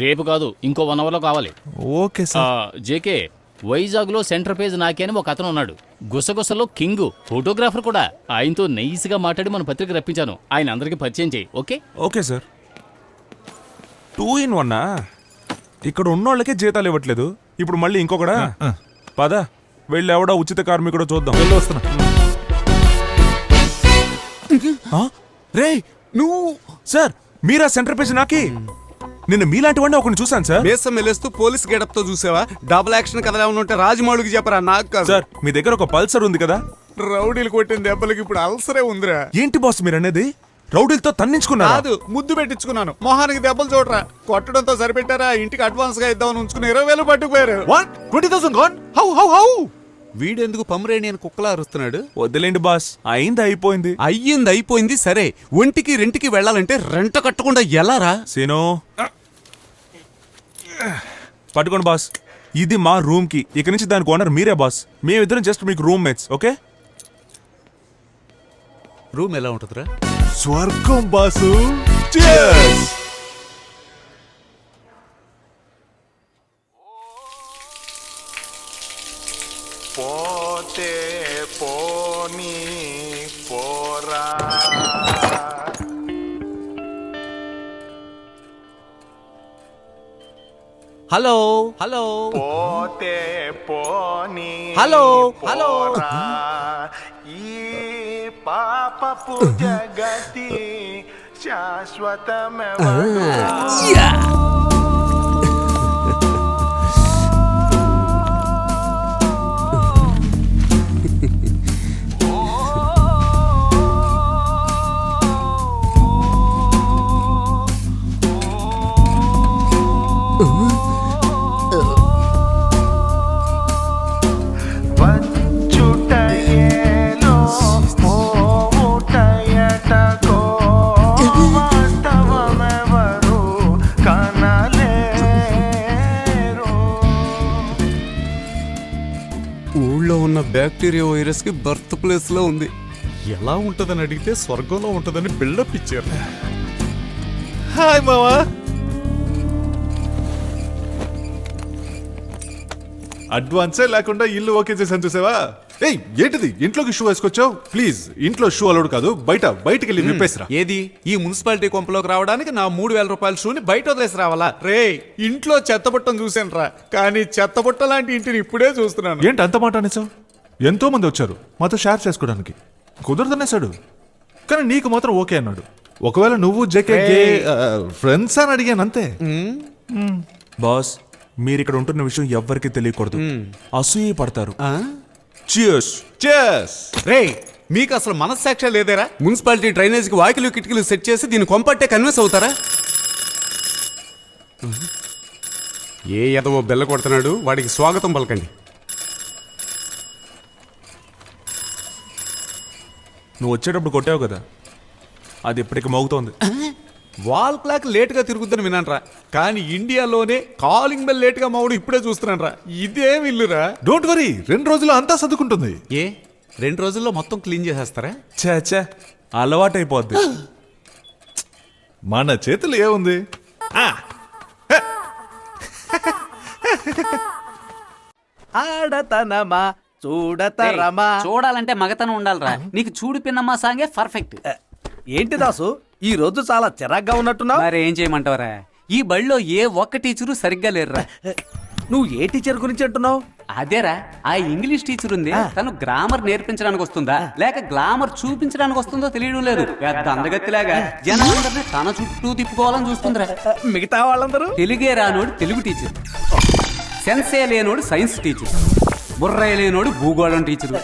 రేపు కాదు, ఇంకో 1 అవర్లో కావాలి. Okay sir. జేకే, వైజాగ్లో సెంటర్ పేజ్ నాకే అని ఒక అతను ఉన్నాడు. గుసగుసలో కింగ్, ఫోటోగ్రాఫర్ కూడా. ఆయనతో నైస్గా మాట్లాడి మన పత్రిక రప్పించాను. ఆయన అందరికీ పరిచయం చేయి. Okay okay sir. 2 in 1 ఇక్కడ ఉన్నోళ్ళకే జీతాలు ఇవ్వట్లేదు, ఇప్పుడు మళ్ళీ ఇంకొకడా? పద వెళ్ళి ఎవడో ఉచిత కార్మికుడో చూద్దాం. వస్తున్నా. రే నువ్వు సార్, మీరా సెంటర్ పేజ్ నాకి? నిన్న మీలాంటి వాడిని ఒకరిని చూసాను సార్. మేసం మెలేస్తూ పోలీస్ గెటప్ తో చూసావా? డబుల్ యాక్షన్ కథ ఏమైనా ఉంటే రాజమౌళికి చెప్పరా, నాకు కాదు. సార్ మీ దగ్గర ఒక పల్సర్ ఉంది కదా? రౌడీలు కొట్టిన దెబ్బలకి ఇప్పుడు అల్సరే ఉందిరా. ఏంటి బాస్ మీరు అనేది? రౌడీలతో తన్నించుకున్నా? కాదు, ముద్దు పెట్టించుకున్నాను. మొహానికి దెబ్బలు చూడరా. కొట్టడంతో సరిపెట్టారా? ఇంటికి అడ్వాన్స్ గా ఇద్దామని ఉంచుకుని 20,000 పట్టుకుపోయారు. 20,000 gone? How? వీడెందుకు పమరేణి అని కుక్కలా అరుస్తున్నాడు? వద్దులేండి బాస్, అయింది అయిపోయింది. అయిపోయింది సరే. ఒంటికి రెంటికి వెళ్ళాలంటే రెంట కట్టకుండా ఎలా రా? సీను పట్టుకోండి బాస్, ఇది మా రూమ్ కి. ఇక నుంచి దానికి ఓనర్ మీరే బాస్. మేమిద్దరం జస్ట్ మీకు రూమ్ మేట్స్. ఓకే? రూమ్ ఎలా ఉంటుందిరా? స్వర్గం బాసు. పోతే పోనీ పోరా. హలో పోతే పోనీ హలో ఈ పాపపు జగతి శాశ్వతమెవరు. ఊళ్ళో ఉన్న బ్యాక్టీరియా వైరస్ కి బర్త్ ప్లేస్ లో ఉంది. ఎలా ఉంటదని అడిగితే స్వర్గంలో ఉంటదని బిల్డప్ ఇచ్చారు. హాయ్ మావా. అడ్వాన్సే లేకుండా ఇల్లు ఓకే చేసాను చూసావా? ఏయ్ ఏంటిది, ఇంట్లోకి షూ వేసుకొచ్చావు? ప్లీజ్, ఇంట్లో షూ అలౌడ్ కాదు. బయటికి వెళ్ళి విప్పేసిరా. ఏది ఈ మున్సిపాలిటీ కొంపలోకి రావడానికి నా 3,000 రూపాయల షూని బయట వదిలేసి రావాలా? రే, ఇంట్లో చెత్తబుట్టను చూసాను రా, కానీ చెత్తబుట్ట లాంటి ఇంటిని ఇప్పుడే చూస్తున్నాను. ఏంటి అంత మాట అనేసావు? ఎంతో మంది వచ్చారు మాతో షేర్ చేసుకోవడానికి, కుదరదనేసాడు. కానీ నీకు మాత్రం ఓకే అన్నాడు. ఒకవేళ నువ్వు జేకే ఫ్రెండ్స్ అని అడిగాను అంతే. బాస్, మీరు ఇక్కడ ఉంటున్న విషయం ఎవ్వరికి తెలియకూడదు, అసూయ పడతారు. Cheers. రే, మీకు అసలు మనస్సాక్షి లేదేరా? మున్సిపాలిటీ డ్రైనేజ్ కి వాకిలు కిటికీలు సెట్ చేసి దీన్ని కొంపట్టే కన్విన్స్ అవుతారా? ఏ ఎదవో బెల్ల కొడుతున్నాడు, వాడికి స్వాగతం పలకండి. నువ్వు వచ్చేటప్పుడు కొట్టావు కదా, అది ఇప్పటికి మోగుతోంది. వాల్ క్లాక్ లేట్ గా తిరుగుద్దని విన్నానరా, కానీ ఇండియాలోనే కాలింగ్ బెల్ లేట్ గా మావుడు ఇప్పుడే చూస్తున్నానరా. ఇదేం ఇల్లురా? డోంట్ వరీ, 2 రోజుల్లో అంతా సర్దుకుంటుంది. ఏ 2 రోజుల్లో మొత్తం క్లీన్ చేసేస్తారా? చే అలవాటైపోద్ది. మన చేతులు ఏముంది? ఆడతనమా చూడతరమా. చూడాలంటే మగతనం ఉండాలిరా. నీకు చూడు పిన్నమ్మా సాంగే పర్ఫెక్ట్. ఏంటి దాసు, ఈ రోజు చాలా చిరాగ్గా ఉన్నట్టున్నావు. మరి ఏం చేయమంటావరా? ఈ బడిలో ఏ ఒక్క టీచరు సరిగ్గా లేరురా. నువ్వు ఏ టీచర్ గురించి అంటున్నావు? అదేరా, ఆ ఇంగ్లీష్ టీచర్ ఉంది, తను గ్రామర్ నేర్పించడానికి వస్తుందా లేక గ్లామర్ చూపించడానికి వస్తుందో తెలియడం లేదు. పెద్ద అందగత్తిలాగా జనాలందరినీ తన చుట్టూ తిప్పుకోవాలని చూస్తుందిరా. మిగతా వాళ్ళందరూ తెలుగే రానోడు తెలుగు టీచర్, సెన్సే లేనోడు సైన్స్ టీచర్, బుర్రే లేనోడు భూగోళం టీచరు.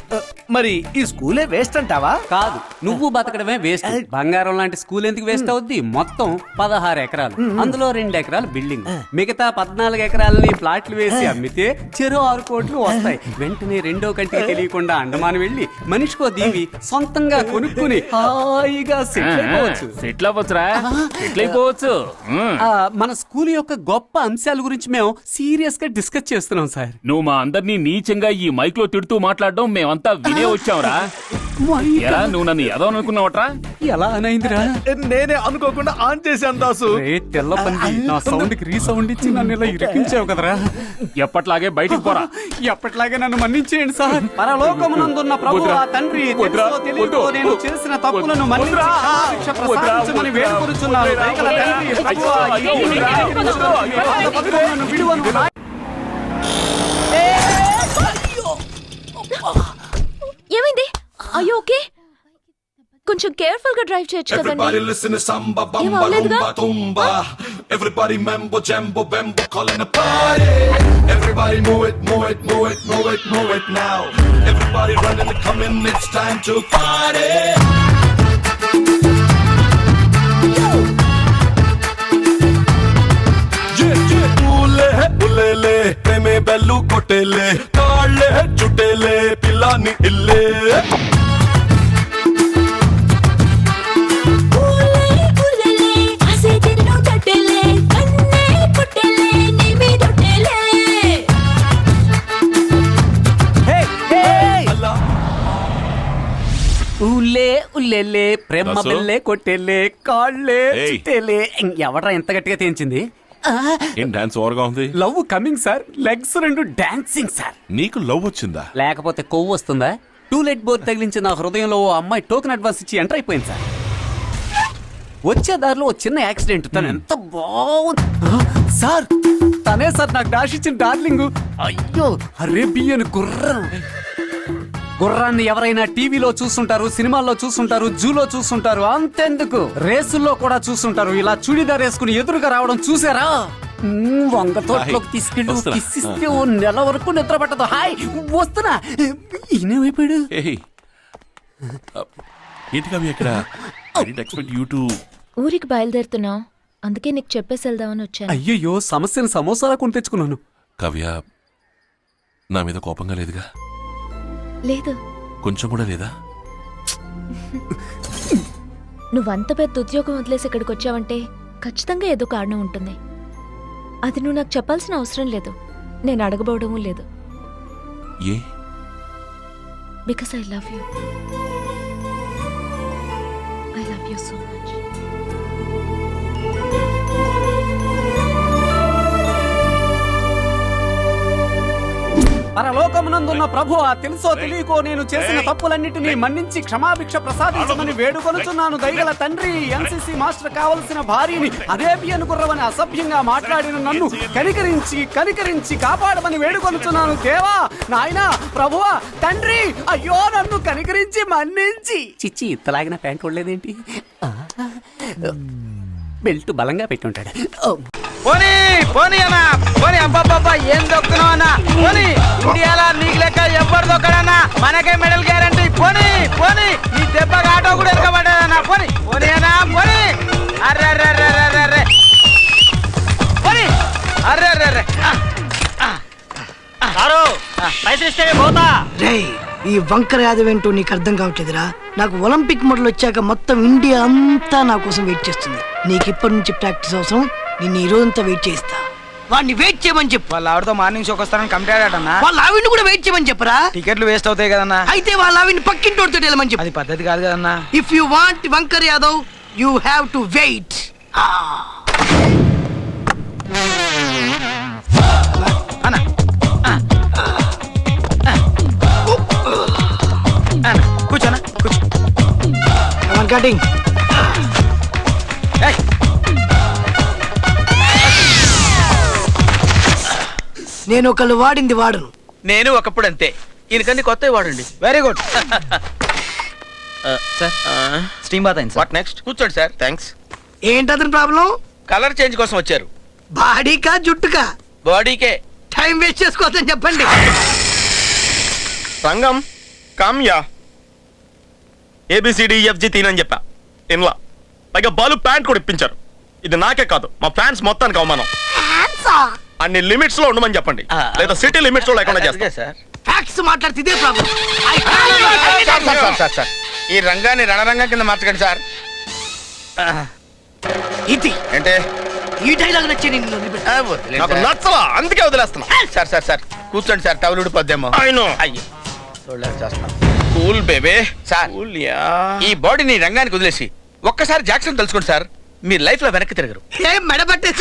మరి ఈ స్కూలే వేస్ట్ అంటావా? కాదు, నువ్వు బతకడమే వేస్ట్. బంగారం లాంటి స్కూల్ ఎందుకు వేస్ట్ అవుద్ది? మొత్తం 16 ఎకరాలు, అందులో 2 ఎకరాలు బిల్డింగ్, మిగతా 14 ఎకరాలని ప్లాట్లు వేసి అమ్మితే చెరో 6 కోట్లు వస్తాయి. వెంటనే రెండో కంటికి తెలియకుండా అండమాన్ వెళ్లి మనిషికో దీవి సొంతంగా కొనుక్కుని హాయిగా సెటిల్ అయిపోవచ్చు. మన స్కూల్ యొక్క గొప్ప అంశాల గురించి మేము సీరియస్ గా డిస్కస్ చేస్తున్నాం సార్. నువ్వు మా అందరినీ నీచంగా ఈ మైక్ లో తిడుతూ మాట్లాడడం మేమంతా వినే వచ్చాంరా. ఎరా నువ్వు నన్ను ఏదో అనుకున్నావట్రా? ఎలా అనైందిరా? నేనే అనుకోకుండా ఆన్ చేశాను దాసు. రే తెల్ల పంది, నా సౌండ్ కి రీసౌండ్ ఇచ్చి నన్ను ఇలా ఇరికించావు కదరా. ఎప్పట్లాగే బయటికి పోరా. ఎప్పటిలాగే నన్ను మన్నించేయండి సార్. పరలోకమునందున్న ప్రభువా తండ్రి, తెలుసో తెలియకో నేను చేసిన తప్పులను మన్నించి క్షమాభిక్ష ప్రసాదించమని వేడుకొనుచున్నాను. దయగల తండ్రి, ప్రభువా, ఈ నన్ను విడువను. ఏమైంది? అయ్యో ఓకే, కొంచెం కేర్ఫుల్ గా డ్రైవ్ చేయొచ్చు కదండి. ఏం అవ్వలేదుగా? Everybody mambo jambo bambo calling a party. Everybody move it, move it, move it, move it, move it now. Everybody running and coming, it's time to party. ఉలేలే ప్రేమే బెల్లు కొట్టేలే తాళ్ళే చుట్టేలే పిల్లాని ఇల్లే ఊలే ఉల్లేలే ప్రేమ బెల్లే కొట్టేలే కాళ్ళే చుట్టేలే. ఎవడ్రా ఎంత గట్టిగా తేంచింది? ఏం డాన్స్ ఓవర్గా ఉంది? లవ్ కమింగ్ సార్, లెగ్స్ రెండు డాన్సింగ్ సార్. నీకు లవ్ వచ్చిందా? లేకపోతే కొవ్వు వస్తుందా? టూలెట్ బోర్డు తగిలించి నా హృదయంలో ఓ అమ్మాయి టోకెన్ అడ్వాన్స్ ఇచ్చి ఎంటర్ అయిపోయింది సార్. వచ్చే దారిలో ఓ చిన్న యాక్సిడెంట్. తను ఎంత బాగుంది సార్. తనే సార్ నాకు డాష్ ఇచ్చిన డార్లింగ్. అయ్యో అరేబియన్ గుర్రం. గుర్రాన్ని ఎవరైనా టీవీలో చూస్తుంటారు, సినిమాల్లో చూస్తుంటారు, జూలో చూస్తుంటారు, అంతెందుకు రేసుల్లో కూడా చూస్తుంటారు. ఇలా చూడీదార్ వేసుకుని ఎదురుగా రావడం చూసారా? వంగ తోటలోకి తీసుకెళ్ళి కిసిస్తే ఓ నెల వరకు నిద్ర పట్టదు. హాయ్ వస్తున్నా. ఈయనేమైపోయాడు? ఏంటి కవి ఎక్కడ? Expect you to. ఊరికి బయలుదేరుతున్నావు, అందుకే నీకు చెప్పేసి వెళ్దామని వచ్చాను. అయ్యయ్యో, సమస్యను సమోసాలా కొని తెచ్చుకున్నాను. కవ్య నా మీద కోపంగా లేదుగా? లేదు, కొంచెం కూడా లేదా? నువ్వంత పెద్ద ఉద్యోగం వదిలేసి ఇక్కడికి వచ్చావంటే ఖచ్చితంగా ఏదో కారణం ఉంటుంది. అది నువ్వు నాకు చెప్పాల్సిన అవసరం లేదు, నేను అడగబోవడమూ లేదు. ఏ? Because I love you. I love you so much. పరలోకమునందున్న ప్రభువా, తెలుసో తెలియకో నేను చేసిన తప్పులన్నిటినీ మన్నించి క్షమాభిక్ష ప్రసాదించమని వేడుకొనుచున్నాను. దయగల తండ్రి, ఎన్సీసీ మాస్టర్ కావలసిన భార్యని అరేబియన్ గుర్రమని అసభ్యంగా మాట్లాడిన నన్ను కనికరించి కాపాడమని వేడుకొనుచున్నాను. దేవా, నాయనా, ప్రభువా, తండ్రి, అయ్యో నన్ను కనికరించి మన్నించి. చిచ్చి ఇత్తలాగిన ప్యాంట్ కొడలేదేంటి? బెల్ట్ బలంగా పెట్టి ఉంటాడు. పోనీ పోనీ అన్నా, పోనీ అబ్బాబ్బా ఏం దొక్కున్నావు అన్నా. పోనీ ఇండియాలో నీకు లెక్క ఎవ్వరు దొక్కడన్నా, మనకే మెడల్ గ్యారంటీ. పోనీ పోనీ నీ దెబ్బ ఆటో కూడా ఎరగబడ్డదన్నా. పోనీ పోనీ అన్నా, పోనీ. అర్రే పోనీ. అర్రే ఈ వంకర యాదవ్ ఏంటో నీకు అర్థం కావట్లేదురా. నాకు ఒలింపిక్ మెడల్ వచ్చాక మొత్తం ఇండియా అంతా నా కోసం వెయిట్ చేస్తుంది. నీకు ఇప్పటి నుంచి ప్రాక్టీస్ అవసరం. నిన్ను ఈ రోజంతా వెయిట్ చేస్తా. వాడిని వెయిట్ చేయమని చెప్పు. వాళ్ళ ఆవిడతో మార్నింగ్ షోకి వస్తారని కంప్లీట్. వాళ్ళ ఆవిడ్ని కూడా వెయిట్ చేయమని చెప్పరా. టికెట్లు వేస్ట్ అవుతాయి కదన్నా. అయితే వాళ్ళ ఆవిడ్ని పక్కింటోడితో వెళ్ళమని చెప్పు. అది పద్ధతి కాదు కదన్నా. If you want Vankar Yadav, you have to wait. అన్నా కూర్చోనా, కూర్చో. కటింగ్. నేను ఒకళ్ళు వాడింది వాడను. నేను ఒకప్పుడు అంతే. ఈయనకన్నీ కొత్త వాడండి. Very good sir. Steam bath అయింది. What next? కూర్చోండి సార్. థ్యాంక్స్. ఏంటతని ప్రాబ్లం? కలర్ చేంజ్ కోసం వచ్చారు. బాడీకా జుట్టుకా? బాడీకే. టైం వేస్ట్ చేసుకోవద్దని చెప్పండి. రంగం కామ్యా ABCDEFG తీనని చెప్పా ఇన్లా. పైగా బాలు ప్యాంట్ కూడా ఇప్పించారు. ఇది నాకే కాదు, మా ఫ్యాన్స్ మొత్తానికి అవమానం. అన్ని లిమిట్స్ లో ఉండమని చెప్పండి, లేదా సిటీ లిమిట్స్ లో లేకుండా చేస్తా. ఫ్యాక్ట్స్ మాట్లాడితే ఇదే ప్రాబ్లం. సార్ ఈ రంగాన్ని రణరంగం కింద మార్చకండి సార్. ఇది ఏంటే ఈ డైలాగ్ నచ్చింది. నాకు నచ్చలా, అందుకే వదిలేస్తున్నా. సార్ కూర్చోండి సార్. టవల్ ఊడిపోద్దేమో. అయినో అయ్యి చేస్తున్నా. కూల్ బేబే సార్ ఈ బాడీని రంగానికి వదిలేసి ఒక్కసారి జాక్సన్ తెలుసుకోండి సార్, మీరు లైఫ్ లో వెనక్కి తిరగరు. ఏం మెడబట్టే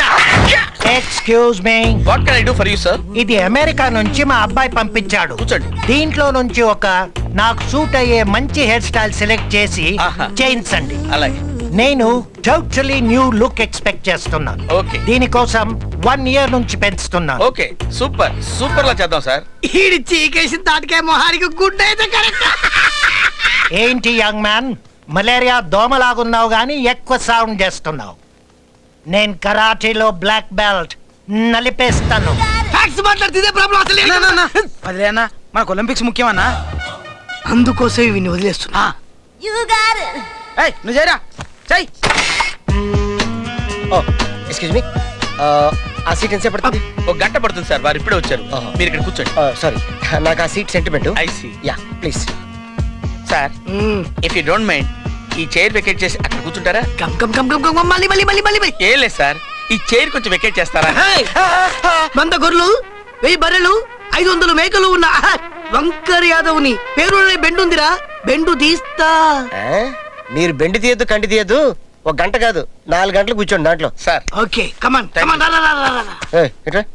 excuse me, what can I do for you sir? ఇది అమెరికా నుంచి మా అబ్బాయి పంపించాడు. కూర్చోండి. దీంట్లో నుంచి ఒక నాకు సూట్ అయ్యే మంచి హెయిర్ స్టైల్ సెలెక్ట్ చేసి ఆహా. చేయించండి. అలాగే. నేను టోటలీ న్యూ లుక్ ఎక్స్పెక్ట్ చేస్తున్నాను. ఓకే. దీనికోసం 1 year నుంచి పెంచుతున్నాను. ఓకే, సూపర్ సూపర్ లా చేద్దాం సార్. ఈడి చీకేసి తాటికాయ మొహానికి గుడ్ అయితే కరెక్ట్. ఏంటి యంగ్ మ్యాన్, మలేరియా దోమలాగున్నావు గానీ ఎక్కువ సౌండ్ చేస్తున్నావు. నేను కరాటీలో బ్లాక్ బెల్ట్, నలిపేస్తాను. ఫ్యాక్స్ మాట్లాడితే ఇదే ప్రాబ్లం అసలు. అదేనా మనకు ఒలింపిక్స్ ముఖ్యమన్నా? అందుకోసం ఇవి వదిలేస్తున్నా. ఏయ్ నువ్వు చేయరా, చెయ్. ఎక్స్క్యూజ్ మీ, ఆ సీట్ ఎంత పడుతుంది? ఒక గంట పడుతుంది సార్, వారు ఇప్పుడే వచ్చారు. మీరు ఇక్కడ కూర్చోండి. సారీ, నాకు ఆ seat sentiment. I see. Yeah please. Sir if you don't mind ఈ చైర్ వెకేట్ చేసి అక్కడ కూర్చుంటారా? Come come come come come మళ్ళీ మళ్ళీ మళ్ళీ మళ్ళీ ఏం లేదు సార్, ఈ చైర్ కొంచెం వెకేట్ చేస్తారా? 100 గొర్రెలు, 1000 బర్రెలు, 500 మేకలు ఉన్న వంకర్ యాదవ్ని పేరు బెండుందిరా, బెండు తీస్తా. మీరు బెండి తీయద్దు, కంటి తీయద్దు. 1 గంట కాదు, 4 గంటలు కూర్చోండి దాంట్లో. Sir okay come on come on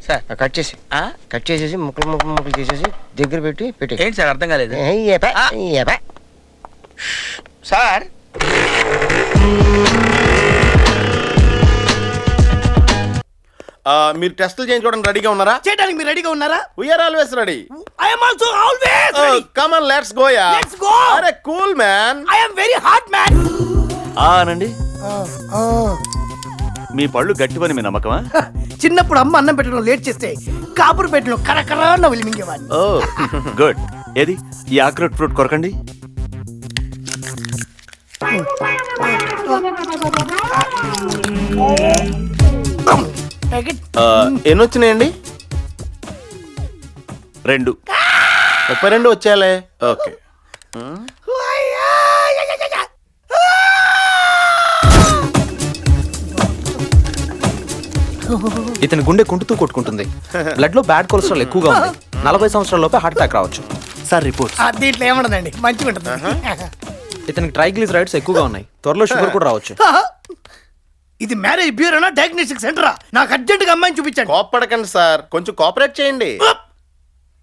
sir cut చేసి కట్ చేసేసి ముక్కలు ముక్కలు ముక్కలు చేసేసి దగ్గర పెట్టి ఏంటి సార్ అర్థం కాలేదు? సార్ మీరు టెస్టులు చేయించుకోవడానికి రెడీగా ఉన్నారా? చేయడానికి మీరు రెడీగా ఉన్నారా? We are always ready. I am also always ready. Come on, let's go, yeah. Let's go. అరే cool man. I am very hot man. ఆనండి. మీ పళ్ళు గట్టివని మీ నమ్మకమా? చిన్నప్పుడు అమ్మ అన్నం పెట్టడం లేట్ చేస్తే కాపురు పెట్టడం కరకరా నవ్వులు మింగేవాడిని. ఓ గుడ్. ఏది ఈ ఆక్రోట్ ఫ్రూట్ కొరకండి. ఎన్ని వచ్చినాయండి? 2. 32 వచ్చాలే. ఓకే. ఇతని గుండె కుంటుతూ కొట్టుకుంటుంది. బ్లడ్ లో బ్యాడ్ కొలెస్ట్రాల్ ఎక్కువగా ఉంది. 40 సంవత్సరాల లోపే హార్ట్ అటాక్ రావచ్చు. Sir report. దీంట్లో ఏముండదండి, మంచిగా ఉంటుంది. ఇతనికి ట్రైగ్లిసరైడ్స్ ఎక్కువగా ఉన్నాయి. త్వరలో షుగర్ కూడా రావచ్చు. ఇది మ్యారేజ్ బ్యూరోనా డయాగ్నోస్టిక్ సెంటరా? నాకు అర్జెంట్ గా అమ్మాయిని చూపించండి. కోపడకండి సార్, కొంచెం కోఆపరేట్ చేయండి.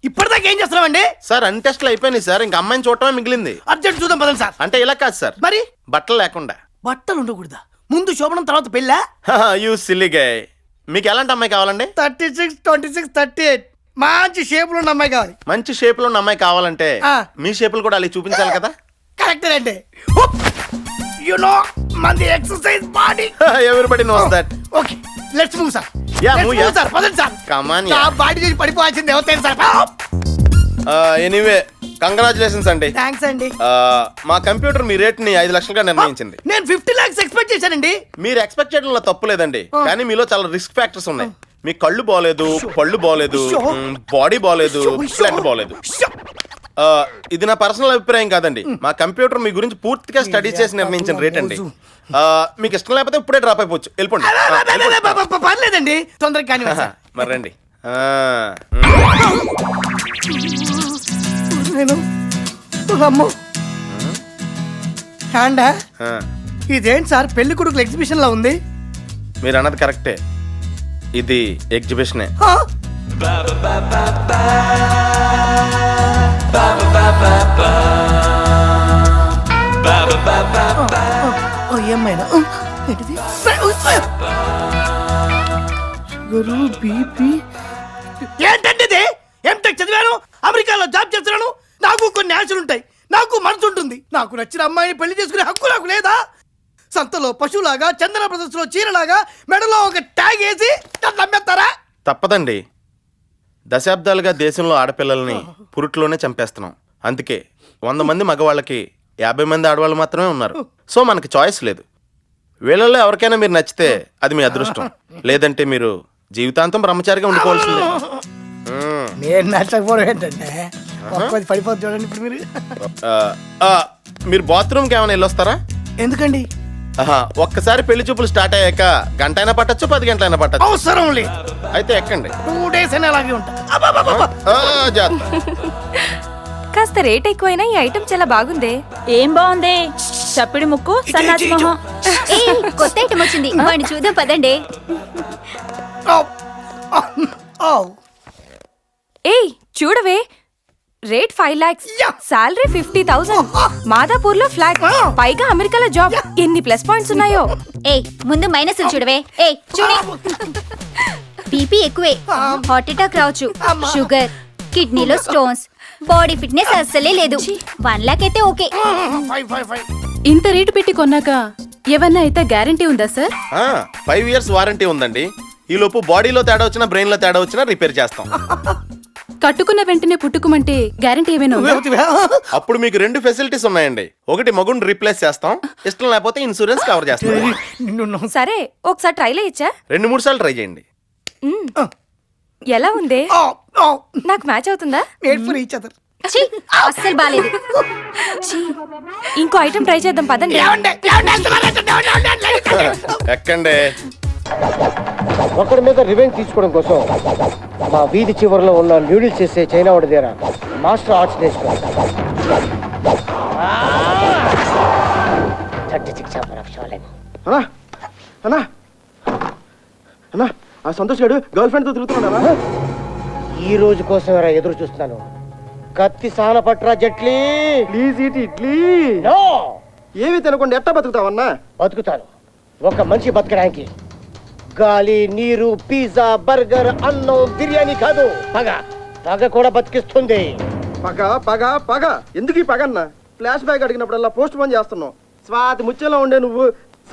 ఇప్పటిదాకా ఏం చేస్తున్నామండి సార్? అన్ని టెస్టులు అయిపోయినాయి సార్, ఇంకా అమ్మాయిని చూడటమే మిగిలింది. అర్జెంట్ చూద్దాం పదండి సార్. అంటే ఇలా కాదు సార్, మరి బట్టలు లేకుండా. బట్టలు ఉండకూడదా? ముందు శోభనం తర్వాత పెళ్ళా? You silly guy. మీకు ఎలాంటి అమ్మాయి కావాలండి? 36, 26, 38 మంచి షేపులు ఉన్న అమ్మాయి కావాలి. మంచి షేప్ లో ఉన్న అమ్మాయి కావాలంటే మీ షేపులు కూడా అలా చూపించాలి కదా. కరెక్ట్ అండి. యు నో మంది exercise body. Everybody knows that. Okay let's move sir. Yeah, move, yeah. Sir పదండి సార్. Come on, నా yeah. బాడీ చేసి పడిపోవాల్సింది ఎవరు సార్? ఎనీవే కంగ్రాచులేషన్స్ అండి. థ్యాంక్స్ అండి. మా కంప్యూటర్ మీ రేట్ ని 5 లక్షలుగా నిర్ణయించింది. నేను 50 lakhs ఎక్స్పెక్ట్ చేశానండి. మీరు ఎక్స్పెక్ట్ చేయడంలో తప్పు లేదండి, కానీ మీలో చాలా రిస్క్ ఫ్యాక్టర్స్ ఉన్నాయి. మీ కళ్ళు బాలేదు, పళ్ళు బాలేదు, బాడీ బాలేదు, బ్లడ్ బాలేదు. ఇది నా పర్సనల్ అభిప్రాయం కాదండి. మా కంప్యూటర్ మీ గురించి పూర్తిగా స్టడీ చేసి నిర్ణయించిన రేట్ అండి. మీకు ఇష్టం లేకపోతే ఇప్పుడే డ్రాప్ అయిపోవచ్చు, వెళ్ళిపోండి. పర్లేదండి, తొందరగా కానీ మరి రండి. నేను అమ్మో హ్యాండా? ఇదేంటి సార్ పెళ్లి కొడుకుల ఎగ్జిబిషన్ లా ఉంది? మీరు అన్నది కరెక్టే, ఇది ఎగ్జిబిషనే. ఏమైనా ఏంటిది? Sugar, BP. ఏంటంటే ఇది? ఎంటెక్ చదివాను, అమెరికాలో జాబ్ చేస్తున్నాను. నాకు కొన్ని ఆశలు ఉంటాయి, నాకు మనసు ఉంటుంది. నాకు నచ్చిన అమ్మాయిని పెళ్లి చేసుకునే హక్కు నాకు లేదా? సంతలో పశువులాగా, చందన ప్రదర్శనలో చీరలాగా మెడలో ఒక ట్యాగ్ వేసి నమ్మేస్తారా? తప్పదండి. దశాబ్దాలుగా దేశంలో ఆడపిల్లల్ని పురుట్లోనే చంపేస్తున్నాం. అందుకే 100 మంది మగవాళ్ళకి 50 మంది ఆడవాళ్ళు మాత్రమే ఉన్నారు. సో మనకి చాయిస్ లేదు. వీళ్ళల్లో ఎవరికైనా మీరు నచ్చితే అది మీ అదృష్టం, లేదంటే మీరు జీవితాంతం బ్రహ్మచారిగా ఉండిపోవాల్సిందే. నేను నచ్చకపోవడం ఏంటంటే పడిపోతుంది చూడండి. ఇప్పుడు మీరు బాత్రూమ్కి ఏమైనా వెళ్ళొస్తారా? ఎందుకండి? ఒక్కసారి పెళ్లి చూపులు స్టార్ట్ అయ్యాక గంట అయినా పట్టచ్చు, 10 గంటలైనా పట్టచ్చు. అవసరం లేదు. అయితే ఎక్కండి. 2 days అయినా అలాగే ఉంటా. కాస్త రేట్ ఎక్కువైనా ఈ ఐటెం చాలా బాగుందే. ఏం బాగుంది? చప్పిడి ముక్కు, సన్నాసి మొహం. కొత్త ఐటెం వచ్చింది, వాడిని చూద్దాం పదండి. ఏయ్ చూడవే, రేట్ 5 lakhs, సాలరీ 50,000, మాదాపూర్ లో ఫ్లాట్, పైగా అమెరికాలో జాబ్. ఎన్ని ప్లస్ పాయింట్స్ ఉన్నాయో. ఏయ్ ముందు మైనస్ చూడవే. ఏయ్ చూడు, బీపీ ఎక్కువే, హార్ట్ అటాక్ రావచ్చు, షుగర్, కిడ్నీలో స్టోన్స్, బాడీ ఫిట్నెస్ అస్సలే లేదు. 1 lakh అయితే ఓకే. ఇంత రేటు పెట్టి కొన్నాక ఏమన్నా అయితే గ్యారంటీ ఉందా సార్? 5 years వారంటీ ఉందండి. ఈ లోపు బాడీలో తేడా వచ్చినా బ్రెయిన్ లో తేడా వచ్చినా రిపేర్ చేస్తాం. కట్టుకున్న వెంటనే పుట్టుకుమంటే గ్యారంటీ ఏమైనా ఉందా? అప్పుడు మీకు 2 ఫెసిలిటీస్ ఉన్నాయండి. ఒకటి మగుని రీప్లేస్ చేస్తాం, ఇష్టం లేకపోతే ఇన్సూరెన్స్ కవర్ చేస్తాం. సరే ఒకసారి ట్రైలో ఇచ్చా. 2-3 సార్లు ట్రై చేయండి. ఎలా ఉంది? నాకు మ్యాచ్ అవుతుందా? అస్సలు బాలేదు. ఇంకో ఐటెం ట్రై చేద్దాం పదండి. ఎక్కండి. ఒకరి మీద రివెంజ్ తీసుకోవడం కోసం మా వీధి చివరిలో ఉన్న న్యూడిల్స్ చేసే చైనా వాడి దగ్గర మాస్టర్ ఆర్ట్స్ నేర్చుకో. అన్నా అన్నా ఆ సంతోష్ గారు గర్ల్ ఫ్రెండ్ తో తిరుగుతున్నాడా? ఈ రోజు కోసం ఎదురు చూస్తున్నాను. కత్తి సాన పట్రా జట్లీ. Please eat idli. నో, ఏమి తినకుండా ఎట్టా బతుకుతావన్నా? బతుకుతాను. ఒక మనిషి బతకడానికి గాలి, నీరు, పిజ్జా, బర్గర్, అన్నం, బిర్యానీ కాదు, పగ. పగ కూడా బతికిస్తుంది. పగ పగ పగ. ఎందుకు ఈ పగ అన్న? ఫ్లాష్ బ్యాక్ అడిగినప్పుడల్లా పోస్ట్ పోన్ చేస్తున్నావు. స్వాతి ముత్యంలో ఉండే నువ్వు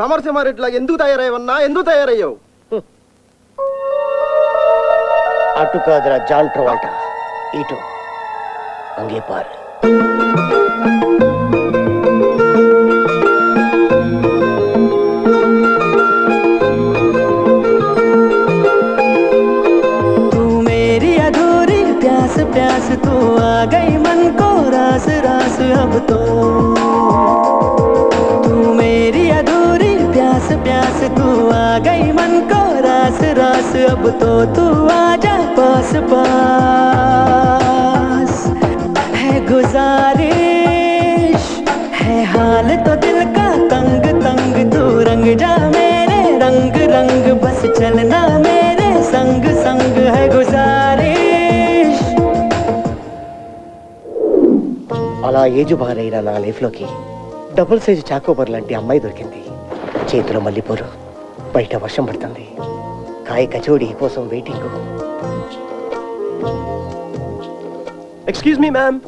సమరసింహారెడ్డిలా ఎందుకు తయారయ్యవన్నా? ఎందుకు తయారయ్యావు? అటు కాదురా జాన్ ట్రావోల్టా, ఇటు అంగేపార్. प्यास तू आ गई मन को रास रास अब तो तू मेरी अधूरी प्यास प्यास तू आ गई मन को रास रास अब तो तू आजा पास पास है गुजारिश है हाल तो दिल का तंग तंग तू रंग जा मेरे रंग रंग बस चलना मेरे संग संग है गुजारिश. అలా ఏజు బారైన నా లైఫ్లోకి డబుల్ సైజు చాకోబర్ లాంటి అమ్మాయి దొరికింది. చేతిలో మల్లిపూలు, బయట వర్షం పడుతుంది. కాయ కచోడి కోసం waiting. Excuse me ma'am.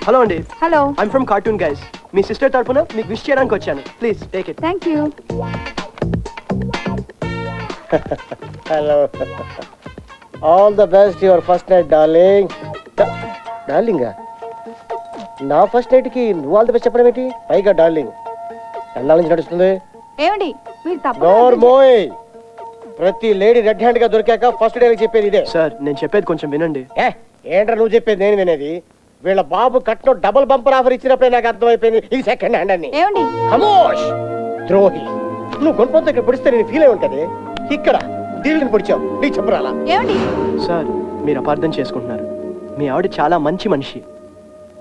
Hello అండి. Hello, I'm from cartoon guys. మీ సిస్టర్ తరపున మీకు విష్ చేయడానికి వచ్చాను. Please take it. Thank you. Hello, all the best your first night darling. డార్లింగా? నా ఫస్ట్ నైట్ కి నువ్వు ఆల్ ద బెస్ట్ చెప్పడం ఏంటి? పైగా డార్లింగ్. ఎన్నాళ్ళ నుంచి నడుస్తుంది? ఏమండి మీరు తప్ప నోర్మోయ్. ప్రతి లేడీ రెడ్ హ్యాండ్ గా దొరికాక ఫస్ట్ డే చెప్పేది ఇదే. సార్ నేను చెప్పేది కొంచెం వినండి. ఏంట్రా నువ్వు చెప్పేది నేను వినేది? వీళ్ళ బాబు కట్నం డబుల్ బంపర్ ఆఫర్ ఇచ్చినప్పుడే నాకు అర్థమైపోయింది ఇది సెకండ్ హ్యాండ్ అని. ఏమండి? ఖమోష్ ద్రోహి. నువ్వు కొనుక్కొంత ఇక్కడ పొడిస్తే నేను ఫీల్ అయి ఉంటది. ఇక్కడ దీవిని పొడిచావు, నీకు చెప్పరాలా? ఏమండి? సార్ మీరు అపార్థం చేసుకుంటున్నారు. మీ ఆవిడ చాలా మంచి మనిషి.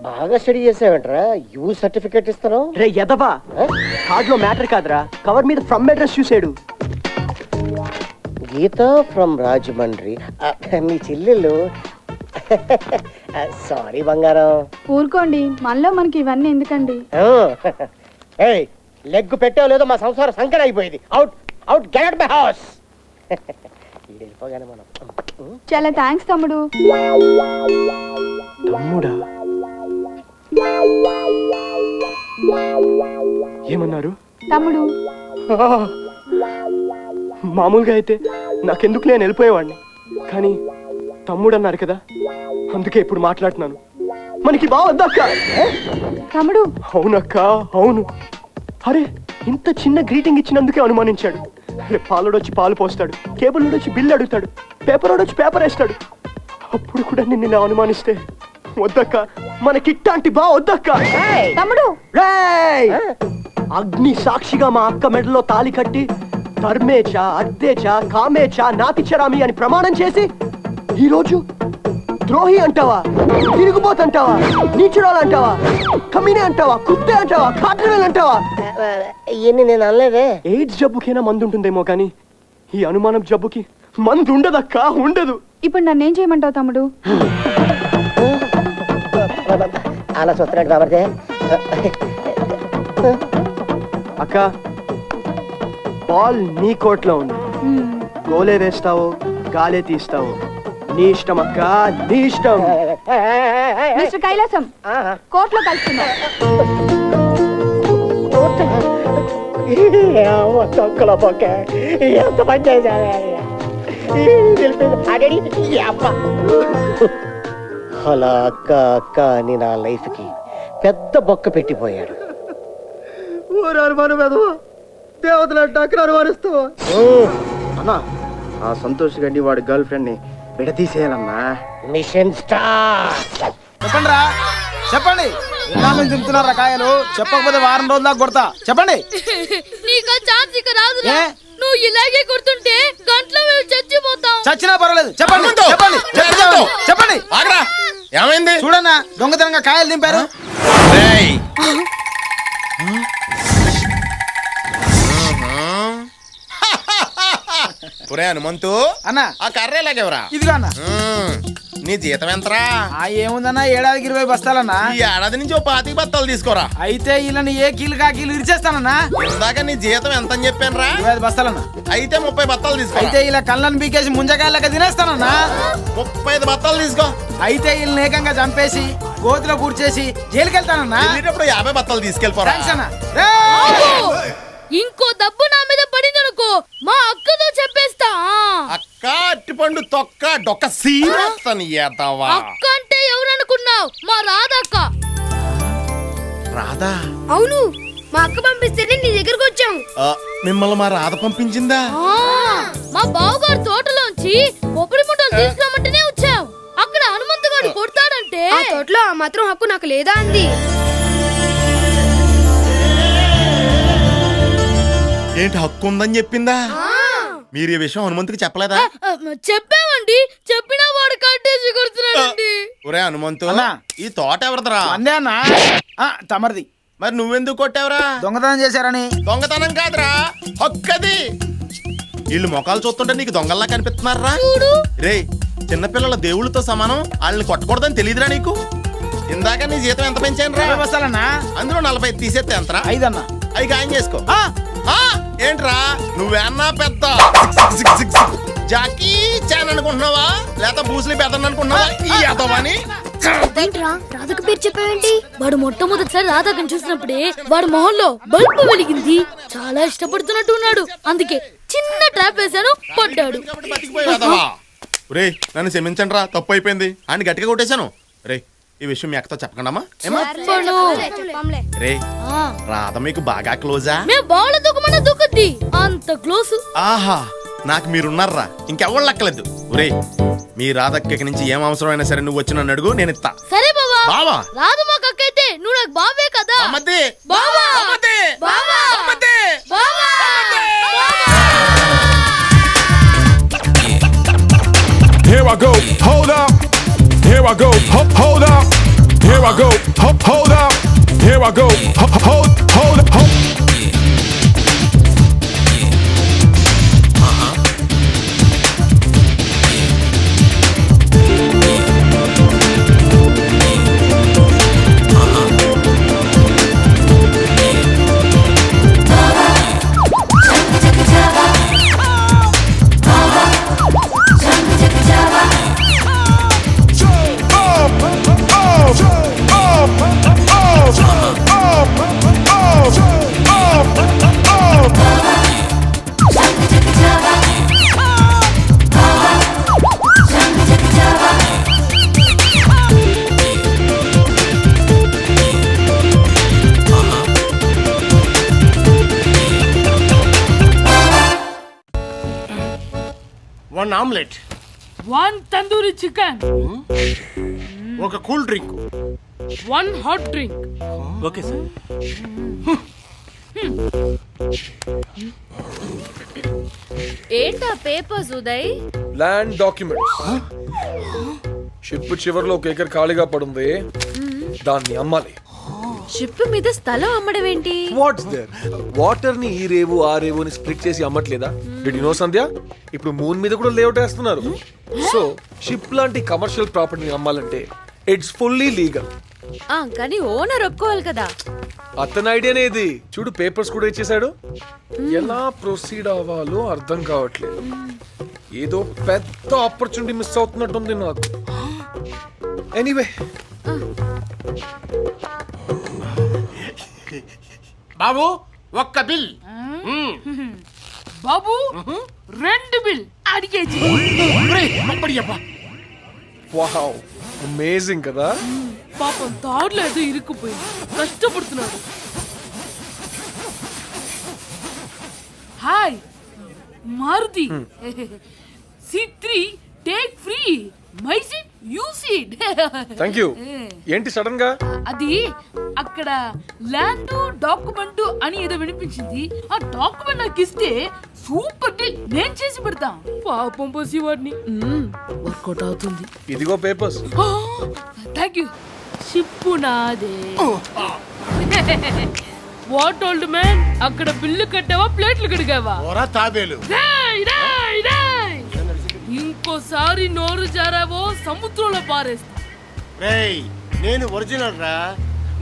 బాగా స్టడీ చేసావంటరా? యూ సర్టిఫికేట్ ఇస్తాను. రే ఎదవా, కార్డ్ లో మ్యాటర్ కాదురా, కవర్ మీద ఫ్రమ్ అడ్రస్ చూసాడు. గీత ఫ్రమ్ రాజమండ్రి. మీ చెల్లెళ్ళు. సారీ బంగారం. ఊరుకోండి, మనలో మనకి ఇవన్నీ ఎందుకండి? లెగ్ పెట్టావు లేదో మా సంసారం సంకర అయిపోయింది. Out out, get my house. వెళ్ళిపోగానే మనం. చాలా థ్యాంక్స్ తమ్ముడు. తమ్ముడా? ఏమన్నారు? తమ్ముడు. మామూలుగా అయితే నాకెందుకు నేను వెళ్ళిపోయేవాడిని, కానీ తమ్ముడు అన్నారు కదా, అందుకే ఇప్పుడు మాట్లాడుతున్నాను. మనకి బావద్దక్క. తమ్ముడు? అవునక్క అవును. అరే ఇంత చిన్న గ్రీటింగ్ ఇచ్చినందుకే అనుమానించాడు. రేపు పాలోడొచ్చి పాలు పోస్తాడు, కేబుల్ వచ్చి బిల్లు అడుగుతాడు, పేపర్ వచ్చి పేపర్ వేస్తాడు. అప్పుడు కూడా నిన్ను ఇలా అనుమానిస్తే వద్దక్క, మనకిట్టాంటి బా వద్దక్క. తమ్ముడు. అగ్ని సాక్షిగా మా అక్క మెడలో తాళి కట్టి ధర్మేచ అద్దేచ కామేచ నాతిచరామి అని ప్రమాణం చేసి ఈరోజు ద్రోహి అంటావా, తిరుగుబోతంటావా, నీచురాలు అంటావా, కమీనే అంటావా, కుత్తే అంటావా, కాట్రవేల్ అంటావా? ఇవన్నీ నేను అనలేదే. ఎయిడ్స్ జబ్బుకైనా మందు ఉంటుందేమో కానీ ఈ అనుమానం జబ్బుకి మందు ఉండదక్కా, ఉండదు. ఇప్పుడు నన్నేం చేయమంటావు తమ్ముడు? అలా చూస్తున్నాడు బాబర్దే. అక్క, బాల్ నీ కోట్లో ఉంది. గోలే వేస్తావు, గాలే తీస్తావు, నీ ఇష్టం అక్క, నీ ఇష్టం. మిస్టర్ కైలాసం, కోర్టులో కలుస్తున్నా. తొక్కల పొక్క ఎంత పని చేశాను. అలా అక్క అక్క అని నా లైఫ్కి పెద్ద బొక్క పెట్టిపోయాడు. దేవతలు అనుమానిస్తావా? అన్నా, ఆ సంతోష్ గడ్డి వాడి గర్ల్ ఫ్రెండ్ ని విడతీసేయాలన్నా. Machine star. చెప్పండి రా, చెప్పండి. ఇన్నాళ్ళు తింటున్నారా కాయలు? చెప్పకపోతే వారం రోజుల దాకా కొడతా. చెప్పండి. నీకు ఛాన్స్ ఇక రాదు. నువ్వు ఇలాగే కొడుతుంటే గంటలో చచ్చిపోతాం. చచ్చినా పర్వాలేదు. చెప్పండి చెప్పండి చెప్పండి. ఆగరా, ఏమైంది? చూడన్నా, దొంగతనంగా కాయలు దింపారు. ఒరే హనుమంతు అన్నా, ఆ కర్రేలాగెవరా? ఇదిగో అన్న. నీ జీతం ఎంతరా? ఏముందన్నా, ఏడాదికి 20 బస్తాలన్నా. ఈ ఏడాది నుంచి ఓ 25 బత్తాలు తీసుకోరా. అయితే వీళ్ళని ఏ కీలు కా కీలు ఇరిచేస్తానన్నా. ఇందాక నీ జీతం ఎంత అని చెప్పాను రా? 25 బస్తాలన్నా. అయితే 30 బత్తాలు తీసుకో. అయితే ఇలా కళ్ళని పీకేసి ముంజకాయలక తినేస్తానన్నా. 35 బత్తాలు తీసుకో. అయితే వీళ్ళని ఏకంగా చంపేసి గోతిలో కూర్చేసి జైలుకి వెళ్తానన్నా. వెళ్ళేటప్పుడు 50 బత్తాలు తీసుకెళ్ళిపోరా. ఇంకో దెబ్బ నా మీద పడిందనుకో, మా అక్కతో చెప్పేస్తా. అక్క అట్టిపండు తొక్క డొక్క సీరత్తని ఏతావా? అక్క అంటే ఎవరనుకున్నావు? మా రాధక్క. రాధా? అవును, మా అక్క పంపిస్తేనే నీ దగ్గరకు వచ్చాం. మిమ్మల్ని మా రాధ పంపించిందా? మా బావగారు తోటలోంచి కొబ్బరి ముట్టలు తీసుకురామంటేనే వచ్చాం. అక్కడ హనుమంతుగాడు కొడతాడంటే ఆ తోటలో ఆ మాత్రం హక్కు నాకు లేదా అంది. ఏంటి హక్కు ఉందని చెప్పిందా? మీరు ఈ విషయం హనుమంతుకి చెప్పలేదా? చెప్పామండి, చెప్పినా వాడు కట్టేసి కొడుతున్నాడండి. ఒరే హనుమంతు, ఈ తోట ఎవరిదరా? అందే అన్నా, తమరిది. మరి నువ్వెందుకు కొట్టావురా? దొంగతనం చేశారని. దొంగతనం కాదురా, హక్కది. వీళ్ళు మొఖాలు చూస్తుంటే నీకు దొంగల్లా కనిపిస్తున్నారా? రే, చిన్నపిల్లల దేవుళ్ళతో సమానం, వాళ్ళని కొట్టకూడదని తెలియదురా నీకు? ఇందాక నీ జీతం ఎంత పెంచాను రా? 20 బస్తాలన్నా. అందులో 40 తీసేస్తే ఎంతరా? 5 అన్నా. అవి గాయం చేసుకో. ఏంట్రా నువ్వేనా పెద్ద జాకీ చాన్ అనుకుంటున్నావా, లేక బూస్లీ పెద్ద అనుకుంటున్నావా? ఈ అతవాని రాధకు పేరు చెప్పావేంటి? వాడు మొట్టమొదటిసారి రాధకని చూసినప్పుడే వాడు మొహంలో బల్బు వెలిగింది. చాలా ఇష్టపడుతున్నట్టు ఉన్నాడు. అందుకే చిన్న ట్రాప్ వేశాను, పడ్డాడు. రే, నన్ను క్షమించండి రా, తప్పు అయిపోయింది. అని గట్టిగా కొట్టేశాను. రే, ఈ విషయం మీ అక్కతో చెప్పకండమ్మా. రే, రాధ మీకు బాగా క్లోజా? అంత క్లోజ్. ఆహా, నాకు మీరున్నారా, ఇంకెవరు లక్కలేదు. ఒరే, మీ రాధక్క నుంచి ఏం అవసరమైనా సరే నువ్వు వచ్చి నన్ను అడుగు, నేను ఇస్తా. సరే బావా. బావా? రాధ మా కక్కైతే నువ్వు నాకు బావే కదా. అమ్మదే. బావా. అమ్మదే. బావా. అమ్మదే. బావా. Here I go, hold up. Here I go, hold up. Here I go, hold up. Here I go, hold up. One omelette. 1 tandoori chicken. ఒక cool drink. 1 hot drink. Okay sir. ఏంటా పేపర్స్ ఉదయ్? Land documents. షిప్ చివరిలో ఒక acre ఖాళీగా పడుంది, దాన్ని అమ్మాలి. Ship మీద స్థలం అమ్మడం ఏంటి? Watts there? వాటర్ ని ఈ రేవు ఆ రేవు అని స్ప్లిట్ చేసి అమ్మట్లేదా? డిడ్ యు నో సంధ్య? ఇప్పుడు మూన్ మీద కూడా లేఅవుట్ వేస్తున్నారు. సో షిప్ లాంటి కమర్షియల్ ప్రాపర్టీని అమ్మాలంటే ఇట్స్ ఫుల్లీ లీగల్. కానీ ఓనర్ ఒప్పుకోవాలి కదా. అతని ఐడియానే ఇది. చూడు పేపర్స్ కూడా ఇచ్చేసాడు. ఎలా ప్రొసీడ్ అవ్వాలో అర్థం కావట్లేదు. ఏదో పెద్ద ఆపర్చునిటీ మిస్ అవుతున్నట్టుంది నాకు. ఎనీవే, బాబు ఒక్క బిల్. బాబు 2 బిల్ అడిగేది. వావ్, అమేజింగ్ కదా. పాపం తాడులో ఏదో ఇరుక్కుపోయింది, కష్టపడుతున్నాడు. Hi Maruti. C3 take free, my seat you seat. Thank you. ఏంటి సడన్ గా? అది అక్కడ ల్యాండ్ డాక్యుమెంట్ అని ఏదో వినిపించింది. ఆ డాక్యుమెంట్ నాకు ఇస్తే సూపర్ డీల్ నేను చేసి పెడతా. పాపం పసివాడిని. వర్కౌట్ అవుతుంది. ఇదిగో పేపర్స్. Thank you. షిప్పు నాదే. వాట్ ఓల్డ్ మ్యాన్, అక్కడ బిల్లు కట్టావా ప్లేట్లు కడిగావా? తాబేలు. ఇంకోసారి నోరు జారావో సముద్రంలో పారేస్తా. రేయ్, నేను ఒరిజినల్ రా,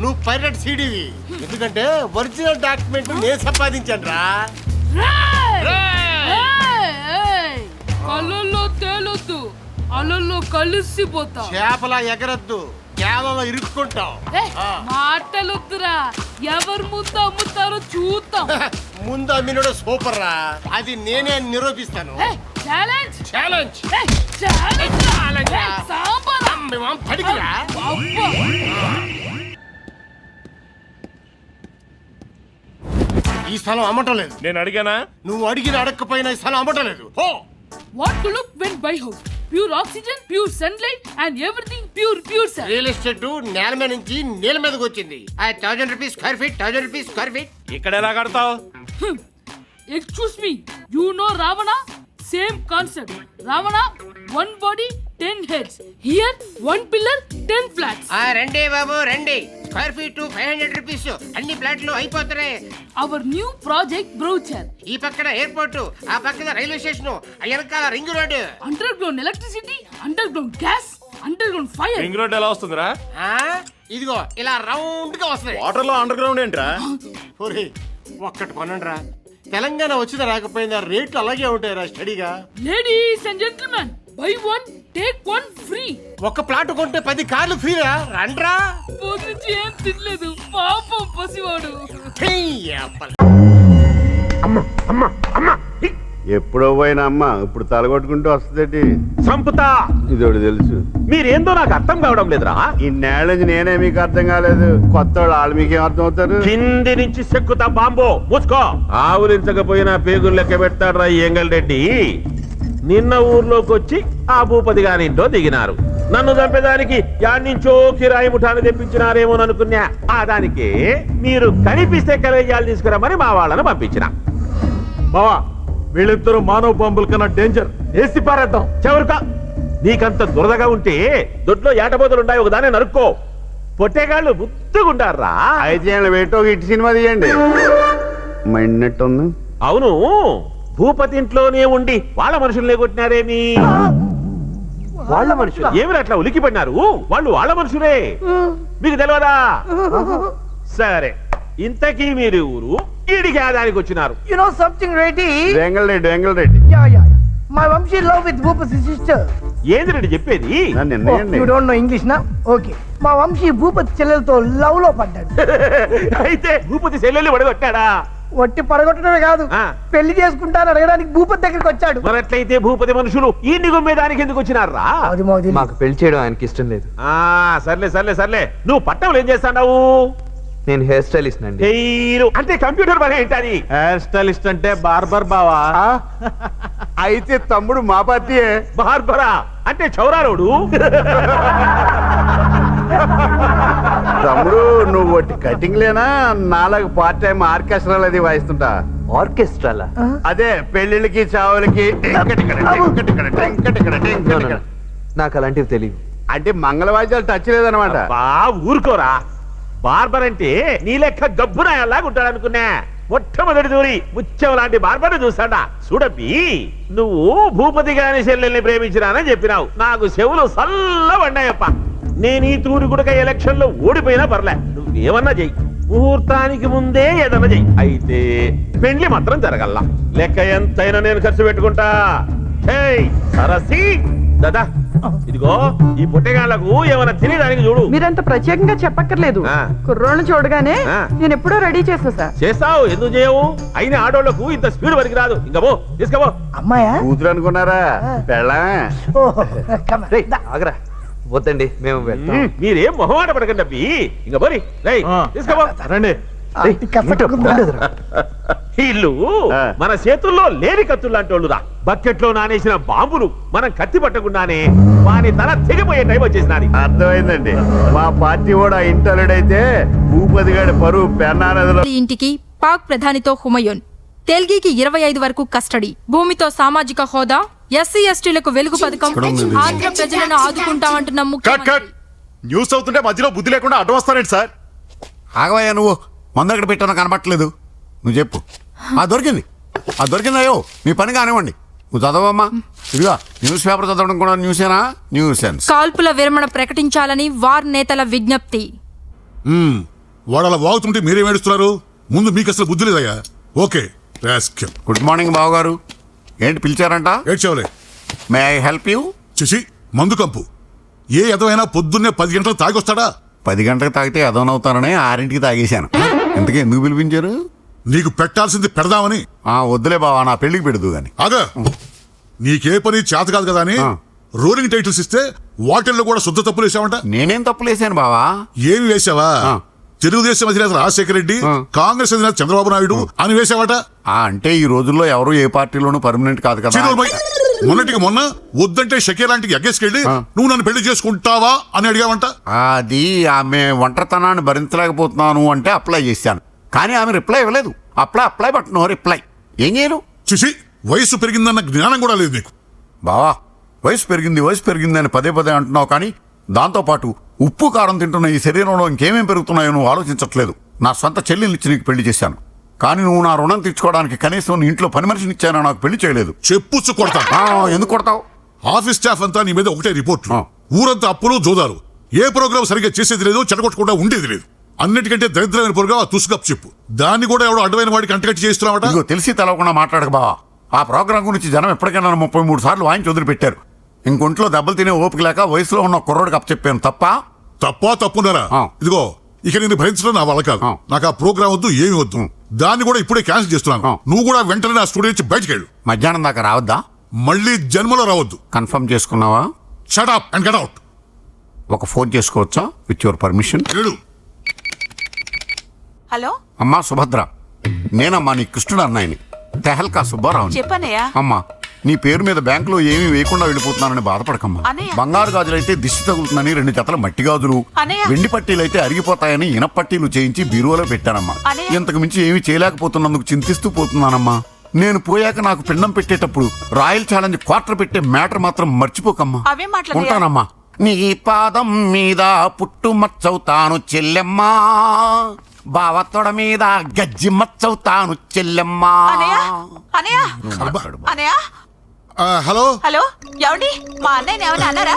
నువ్వు పైరట్ సీడీవి. ఎందుకంటే ఒరిజినల్ డాక్యుమెంట్ నేను సంపాదించాను రా. కళ్ళల్లో తేలొద్దు, అలల్లో కలిసిపోతా. చేపలా ఎగరద్దు, కేవలం ఇరుక్కుంటాం. మాటలొద్దురా, ఎవరు ముందు అమ్ముతారో చూద్దాం. ముందు అమ్మినోడు సూపర్ రా, అది నేనే నిరూపిస్తాను. Challenge challenge పడికిరా. ఈ స్థలం అమ్మటం లేదు. నేను అడిగానా? నువ్వు అడిగిన అడగకపోయినా ఈ స్థలం అమ్మటం లేదు. What to look when buy house, pure oxygen, pure sunlight and everything pure sir. Real estate నేల మీద నుంచి నీళ్ళ మీదకి వచ్చింది. 1000 rupees square feet, 1000 rupees square feet. ఇక్కడ ఎలా కడతావు? Excuse me, you know Ravana? Same concept. Ravana 1 body 10 heads. Here 1 pillar 10 flats. రండి బాబు రండి. స్క్వేర్ ఫీట్ 500 రూపీస్, అన్ని ఫ్లాట్లు అయిపోతున్నాయి. Our new project brochure. ఈ పక్కన ఎయిర్పోర్ట్, ఆ పక్కన రైల్వే స్టేషన్, వెనకాల ring road. Under ground electricity, under ground gas, under ground fire. Ring road ఎలా వస్తుందిరా? ఇదిగో ఇలా రౌండ్ గా వస్తాయి. వాటర్ లో అండర్ గ్రౌండ్ ఏంట్రా? ఒక్కటి కొనండి రా. తెలంగాణ వచ్చిందా రాకపోయిందా రేట్లు అలాగే ఉంటాయిరా స్టడీగా. Ladies and gentlemen, buy 1 take 1 free. ఒక ప్లాట్ కొంటే 10 కార్లు ఫ్రీరా. రండ్రా. పోతుంది ఏం తినలేదు పాపం పసివాడు. ఎప్పుడో పోయిన అమ్మ ఇప్పుడు తలగొట్టుకుంటూ వస్తుందేటి. సంపుతా ఇదోటి తెలుసు. మీరేందో నాకు అర్థం కావడం లేదురా. ఇన్నేళ్ళ నేనే మీకు అర్థం కాలేదు, కొత్త వాళ్ళు మీకేం అర్థం అవుతారు? కింది నుంచి చెక్కుతా బాంబో మూసుకో. ఆవులించకపోయినా పేగులు లెక్క పెడతాడు రా ఎంగల్ రెడ్డి. నిన్న ఊర్లోకి వచ్చి ఆ భూపతి గారింటో దిగినారు. నన్ను చంపేదానికి యాడ్నించో కిరాయి ముఠాన్ని తెప్పించినారేమోననుకున్నా. ఆ దానికి మీరు కనిపిస్తే కలేజాలు తీసుకురమ్మని మా వాళ్ళను పంపించిన. బావా, వీళ్ళిద్దరూ మానవ బాంబుల కన్నా డేంజర్. వేసి పారేద్దాం. చెవరుకా, నీకంత దురదగా ఉంటే దొడ్లో ఏటబోతులుంటాయి, ఒకదాన్ని నరుక్కో. పొట్టేగాళ్ళు బుద్ధిగుంటారా. అయితే పెట్టో ఇటు సినిమా తీయండి. మండినట్టుంది. అవును, భూపతి ఇంట్లోనే ఉండి వాళ్ళ మనుషుల్ని కొట్టినారేమి? వాళ్ళ మనుషులు ఏమి అట్లా ఉలికిపడినారు? వాళ్ళు వాళ్ళ మనుషులే, మీకు తెలియదా? సరే, ఇంతకీ మీరు ఊరు ఈడికి ఆదానికి వచ్చినారు. You know something, Reddy? Vengalreddy. Yeah. My Vamshi love with Bhupati sister. ఏంది రెడ్డి చెప్పేది? You don't know English na? Okay. మా వంశీ భూపతి చెల్లెలతో లవ్ లో పడ్డాడు. అయితే భూపతి చెల్లెల్ని పడగొట్టాడా? ఒట్టి పడగొట్టడమే కాదు, పెళ్లి చేసుకుంటాను అడగడానికి భూపతి దగ్గరికి వచ్చాడు. మరట్లయితే భూపతి మనుషులు ఈ నిగుమ్మేదానికి ఎందుకు వచ్చినారా? మాకు పెళ్లి చేయడం ఆయనకి ఇష్టం లేదు. సర్లే, నువ్వు పట్టణంలో ఏం చేస్తావు? నేను హెయిర్ స్టైలిస్ట్ అండి. అంటే కంప్యూటర్ పని ఏంటది? హెయిర్ స్టైలిస్ట్ అంటే బార్బర్ బావా. అయితే తమ్ముడు మా పార్టీయే. బార్బరా అంటే చౌరారోడు. తమ్ముడు నువ్వు ఒట్టి కటింగ్ లేనా నాలుగు పార్ట్ టైం ఆర్కెస్ట్రాలు అది వాయిస్తుంటా? ఆర్కెస్ట్రాలా? అదే పెళ్లిళ్ళకి చావులకి నాకు అలాంటివి తెలియదు. అంటే మంగళ వాయిద్యాలు టచ్ లేదనమాట. ఊరుకోరా, బార్బర్ అంటే నీ లెక్క గబ్బునాయల్లాగా ఉంటాడు అనుకున్నా. మొట్టమొదటి దూరి ముత్యం లాంటి బార్బర్ని చూసాడా? చూడబ్బి, నువ్వు భూపతి గారి చెల్లెల్ని ప్రేమించినానని చెప్పినావు. నాకు చెవులు సల్లబడ్డాయప్ప. నేను ఈ తూరి గుడక ఎలక్షన్ లో ఓడిపోయినా పర్లే, నువ్వేమన్నా చెయ్యి. ముహూర్తానికి ముందే ఏదన్నా చెయ్యి. అయితే పెండ్లి మాత్రం జరగల్లా. లెక్క ఎంతైనా నేను ఖర్చు పెట్టుకుంటా. సరసి దాదా, ఇదిగో ఈ పుట్టగాళ్లకు ఏమైనా తినేదానికి చూడు. మీరంత ప్రత్యేకంగా చెప్పక్కర్లేదు. కుర్రోళ్ళని చూడగానే నేను ఎప్పుడో రెడీ చేసేసా. చేస్తావు, ఎందుకు చేయవు? అయిన ఆడోళ్లకు ఇంత స్పీడ్ వరకు రాదు. ఇంకా పో, తీసుకోపో. అమ్మాయా? కూతురు అనుకున్నారా? పెళ్ళమే. ఆగరా, వద్దండి, మేము వెళ్తాం. మీరేం మొహమాట పడకండి అబ్బి. ఇంకా పోరి, తీసుకోపో. రండి. ఇల్లు మన చేతుల్లో లేని కత్తులు లాంటి వాళ్ళురా. బకెట్ లో నానేసిన బాంబులు మనం కత్తి పట్టకుండానే వాని తల తెగిపోయే టైం వచ్చేసినది. అర్థమైందండి. మా పార్టీ కూడా ఇంటర్లుడైతే భూపతి గారి పరువు పెన్నా నదిలో. ఇంటికి పాక్ ప్రధానితో హుమయూన్. తెల్గీకి 25 వరకు కస్టడీ. భూమితో సామాజిక హోదా, ఎస్సీ ఎస్టీలకు వెలుగు పథకం, ఆంధ్ర ప్రజలను ఆదుకుంటామంటున్న ముఖ్యమంత్రి. న్యూస్ అవుతుంటే మధ్యలో బుద్ధి లేకుండా అడ్డం వస్తారేంటి సార్? ఆగవయ్యా, నువ్వు మందు ఎక్కడ పెట్టానో కనబట్టలేదు. నువ్వు చెప్పు. దొరికిందయ్యో, మీ పని కానివ్వండి. నువ్వు చదవమ్మా. ఇదిగా న్యూస్ పేపర్ చదవడం కూడా న్యూసేనా? News sense. కాల్పుల విరమణ ప్రకటించాలని వార్ నేతల విజ్ఞప్తి. వాడు అలా వాగుతుంటే మీరేం ఏడుస్తున్నారు? ముందు మీకు అసలు బుద్ధి లేదయ్యా. ఓకే. గుడ్ మార్నింగ్ బాబు గారు. ఏంటి పిలిచారంట? ఏడ్చేవలే. May I help you? చిసి, మందు కంపు. ఏ ఎదవైనా పొద్దున్నే 10 గంటలకు తాగొస్తాడా? 10 గంటలకు తాగితే ఎదవనవుతానని 6ంటికి తాగేశాను. ఇంతకీ ఎందుకు పిలిపించారు? నీకు పెట్టాల్సింది పెడదామని. వద్దులే బావా, నా పెళ్లికి పెడదు గాని. ఆగా, నీకే పని చేత కాదు కదా అని రోలింగ్ టైటిల్స్ ఇస్తే వాటిల్లో కూడా శుద్ధ తప్పులు వేసావంట. నేనేం తప్పులు వేసాను బావా? ఏమి వేసావా? తెలుగుదేశం అధినేత రాజశేఖర రెడ్డి, కాంగ్రెస్ అధినేత చంద్రబాబు నాయుడు అని వేసావట. అంటే ఈ రోజుల్లో ఎవరు ఏ పార్టీలోనూ పర్మనెంట్ కాదు కదా. మొన్నటికి మొన్న వద్దంటే షకీలాంటికి ఎగ్గేసుకెళ్ళి నువ్వు నన్ను పెళ్లి చేసుకుంటావా అని అడిగావంట. అది ఆమె ఒంటరితనాన్ని భరించలేకపోతున్నాను అంటే అప్లై చేశాను, కానీ ఆమె రిప్లై ఇవ్వలేదు. Apply but no reply. ఏం చేయను? చూసి, వయసు పెరిగిందన్న జ్ఞానం కూడా లేదు నీకు. బావా, వయసు పెరిగింది అని పదే అంటున్నావు, కానీ దాంతోపాటు ఉప్పు కారం తింటున్న ఈ శరీరంలో ఇంకేమేం పెరుగుతున్నాయో నువ్వు ఆలోచించట్లేదు. నా సొంత చెల్లినిచ్చి నీకు పెళ్లి చేశాను, కానీ నువ్వు నా రుణం తీర్చుకోవడానికి కనీసం నీ ఇంట్లో పని మనిషిని ఇచ్చానో నాకు పెళ్లి చేయలేదు. చెప్పుచ్చు కొడతా. ఎందుకు కొడతావు? ఆఫీస్ స్టాఫ్ అంతా నీ మీద ఒకటే రిపోర్ట్. ఊరంతా అప్పులు జోదారు. ఏ ప్రోగ్రామ్ సరిగ్గా చేసేది లేదు, చెడగొట్టకుండా ఉండేది లేదు. అన్నిటికంటే దరిద్రమైన ప్రోగ్రామ్ ఆ తుసుగప్ చెప్పు. దాన్ని కూడా ఎవడో అడ్డమైన వాడికి అంటగట్టి చేస్తున్నావట. తెలిసి తెలవకుండా మాట్లాడక బావా. ఆ ప్రోగ్రాం గురించి జనం ఎప్పటికైనా 33 సార్లు వాయించి వదిలిపెట్టారు. ఇంకొంట్లో దెబ్బలు తినే ఓపిక లేక వయసులో ఉన్న కుర్రోడికి అప్పచెప్పాను. తప్పున్నారా? ఇదిగో, ఇక నేను భరించడం నా వల్ల కాదు. నాకు ఆ ప్రోగ్రామ్ వద్దు, ఏమి వద్దు. దాన్ని కూడా ఇప్పుడే క్యాన్సిల్ చేస్తున్నాను. నువ్వు కూడా వెంటనే నా స్టూడియో నుంచి బయటకు వెళ్ళు. మధ్యాహ్నం దాకా రావద్దా? మళ్ళీ జన్మలో రావద్దు. కన్ఫర్మ్ చేసుకున్నావా? Shut up and get out. ఒక ఫోన్ చేసుకోవచ్చా విత్ యువర్ పర్మిషన్? హలో అమ్మా సుభద్ర, నేనమ్మా నీ కృష్ణుడు అన్నాయని, తెహల్కా సుబ్బారావు. చెప్పనయ్యా. అమ్మా, నీ పేరు మీద బ్యాంకులో ఏమీ వేయకుండా వెళ్ళిపోతున్నానని బాధపడకమ్మా. బంగారు గాజులైతే దిష్టి తగులుతుందని 2 జతల మట్టి గాజులు, వెండి పట్టీలైతే అరిగిపోతాయని ఇనపట్టీలు చేయించి బీరువాలో పెట్టానమ్మా. ఇంతకు మించి ఏమీ చేయలేకపోతున్నందుకు చింతిస్తూ పోతున్నానమ్మా. నేను పోయాక నాకు పిండం పెట్టేటప్పుడు రాయల్ ఛాలెంజ్ క్వార్టర్ పెట్టే మ్యాటర్ మాత్రం మర్చిపోకమ్మా. ఉంటానమ్మా. నీ పాదం మీద పుట్టు మచ్చవుతాను చెల్లెమ్మా, బావతోడ మీద గజ్జి మచ్చవుతాను చెల్లెమ్మా. హలో హలో, ఏమండి? మా అన్నయ్య ఏమైనా అన్నారా?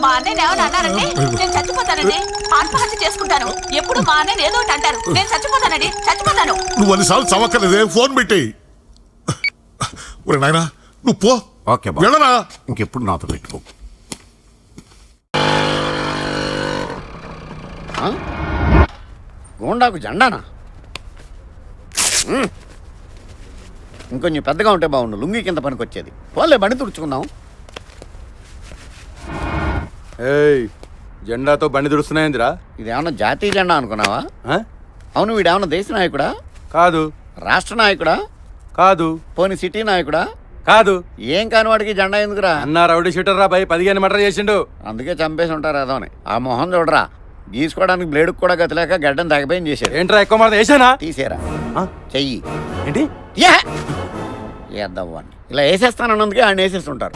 మా అన్నయ్య ఏమైనా అన్నారండి? నేను చచ్చిపోతానండి, ఆత్మహత్య చేసుకుంటాను. ఎప్పుడు మా అన్నయ్య ఏదో ఒకటి అంటారు. నేను చచ్చిపోతానండి, చచ్చిపోతాను. నువ్వు అన్నిసార్లు చవక్కలేదే, ఫోన్ పెట్టి. నాయనా నువ్వు పో. ఓకే, వెళ్ళరా. ఇంకెప్పుడు నాతో పెట్టుకో. గోండాకు జెండానా? ఇంకొంచెం పెద్దగా ఉంటే బాగుండు, లుంగి కింద పనికొచ్చేది. వాళ్ళే బండి తుడుచుకుందాం. జెండాతో బండి తుడుస్తున్నాయిందిరా? ఇదేమన్నా జాతీయ జెండా అనుకున్నావా? అవును, వీడేమన్నా దేశ నాయకుడా? కాదు. రాష్ట్ర నాయకుడా? కాదు. పోనీ సిటీ నాయకుడా? కాదు. ఏం కాని వాడికి జెండా ఎందుకురా? అన్న రౌడీ షూటర్ రా భయ్, 15 మర్డర్ చేసిండు. అందుకే చంపేసి ఉంటారు అదోని. ఆ మొహం చూడరా, గీసుకోవడానికి బ్లేడ్ కూడా గతిలేక గడ్డం తగ్గపోయి చేశాడు. ఏంట్రా ఎక్కువ మాట వేసానా? తీసేరా చెయ్యి. ఏంటి వేద్దాం ఇలా వేసేస్తానన్నందుకే ఆయన వేసేస్తుంటారు.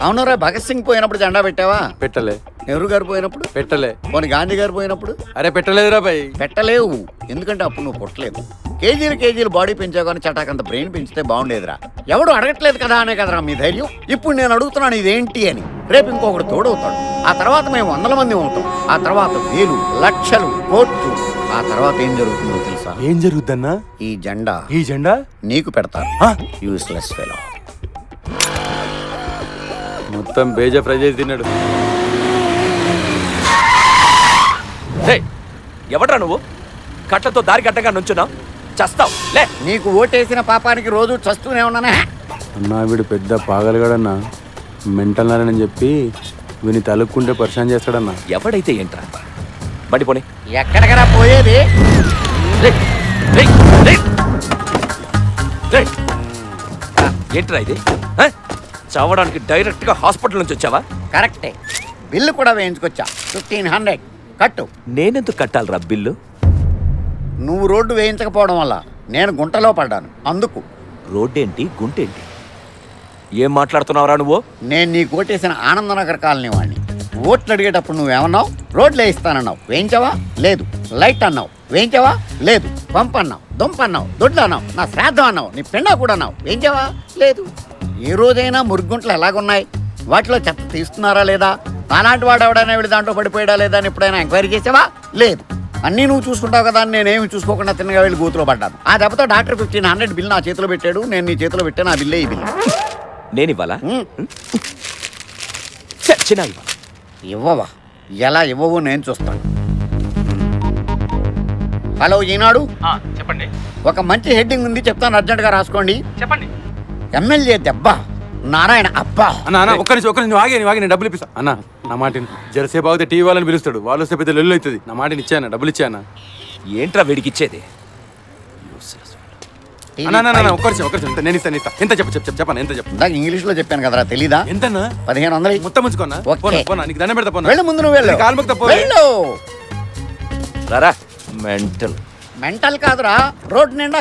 అవునరా, భగత్ సింగ్ పోయినప్పుడు జెండా పెట్టావా? పెట్టలే. నెహ్రూ గారు పోయినప్పుడు పెట్టలే. పోనీ గాంధీ గారు పోయినప్పుడు? అరే పెట్టలేదురా భయ్. పెట్టలేవు, ఎందుకంటే అప్పుడు నువ్వు పుట్టలేదు. కేజీలు బాడీ పెంచావు కానీ చటాకంత బ్రెయిన్ పెంచితే బాగుండేదిరా. ఎవడు అడగట్లేదు కదా అనే కదరా మీ ధైర్యం. ఇప్పుడు నేను అడుగుతున్నాను ఇదేంటి అని. రేపు ఇంకొకడు తోడవుతాడు. ఆ తర్వాత మేము 100 మంది ఉంటాం. ఆ తర్వాత 1000, లక్షలు, కోట్లు. ఆ తర్వాత ఏం జరుగుతుందో తెలుసా? ఏం జరుగుద్దన్నా? ఈ జెండా నీకు పెడతారు. Useless fellow. మొత్తం బేజా ఫ్రై చేసి తిన్నాడు. ఎవడ్రా నువ్వు? కట్లతో దారి గడ్డగా నుంచున్నావు, చస్తావు. లే, నీకు ఓటేసిన పాపానికి రోజు చస్తూనే ఉన్నానే. అన్నా వీడు పెద్ద పాగలగాడన్నా, మెంటల్ నారని చెప్పి వీని తలుక్కుంటే పరిశాన్ చేస్తాడన్నా. ఎవడైతే ఏంట్రా? బండి పోనీ. ఎక్కడికరా పోయేది? ఏంట్రా ఇది? చావడానికి డైరెక్ట్ గా హాస్పిటల్ నుంచి వచ్చావా? కరెక్టే, బిల్లు కూడా వేయించుకొచ్చా. 1500 కట్టు. నేనెందుకు కట్టాలరా బిల్లు? నువ్వు రోడ్డు వేయించకపోవడం వల్ల నేను గుంటలో పడ్డాను, అందుకు. రోడ్డేంటి, గుంటేంటి? ఏం మాట్లాడుతున్నావురా నువ్వు? నేను నీ కోటేసిన ఆనందనగర్ కాలనీ వాడిని. ఓట్లు అడిగేటప్పుడు నువ్వేమన్నావు? రోడ్లు వేయిస్తానన్నావు, వేయించావా? లేదు. లైట్ అన్నావు, వేయించావా? లేదు. పంప్ అన్నావు, దుంప అన్నావు, దొడ్లు అన్నావు, నా శ్రాద్ధం అన్నావు, నీ పెండా కూడా అన్నావు, వేయించావా? లేదు. ఏ రోజైనా మురుగుంట్లు ఎలాగున్నాయి, వాటిలో చెత్త తీస్తున్నారా లేదా, అలాంటి వాడు ఎవడైనా వీడి దాంట్లో పడిపోయాడా లేదా అని ఎప్పుడైనా ఎంక్వైరీ చేసావా? లేదు. అన్నీ నువ్వు చూసుకుంటావు కదా అని నేనేమి చూసుకోకుండా తిన్నగా వెళ్ళి గూతులో పడ్డాను. ఆ దెబ్బతో డాక్టర్ 1500 బిల్ నా చేతిలో పెట్టాడు. నేను నీ చేతిలో పెట్టాను, ఆ బిల్లే ఈ బిల్లు. నేను ఇవ్వాలా? ఇవ్వవా? ఎలా ఇవ్వవు నేను చూస్తాను. హలో ఈనాడు, చెప్పండి. ఒక మంచి హెడ్డింగ్ ఉంది, చెప్తాను, అర్జెంట్గా రాసుకోండి. చెప్పండి. ఎమ్మెల్యే దెబ్బ నారాయణ అబ్బా. అన్న ఒక్క నిమిషం ఆగి నేను డబ్బులు ఇప్పిస్తా. అన్న నా మాటిని జరసేపు ఆగితే టీవీ వాళ్ళని పిలుస్తాడు, వాళ్ళు వస్తే పెద్ద లొల్లు అవుతుంది. నా మాటిని ఇచ్చాను, డబ్బులు ఇచ్చానా? ఏంట్రా వీడికి ఇచ్చేది? ఒక్క నిమిషం నేను ఇస్తాను. ఎంత చెప్పను ఎంత చెప్పు. ఇందాక ఇంగ్లీష్ లో చెప్పాను కదరా, తెలీదా? ఎంతన్నా? 1500. మొత్తం ముంచుకోనా? పోనా నీకు దండం పెడతా. వెళ్ళు, ముందు నువ్వు వెళ్ళు. కాలు మొక్తా. వెళ్ళు. రారా మెంటల్. మెంటల్ కాదురా, రోడ్ నిండా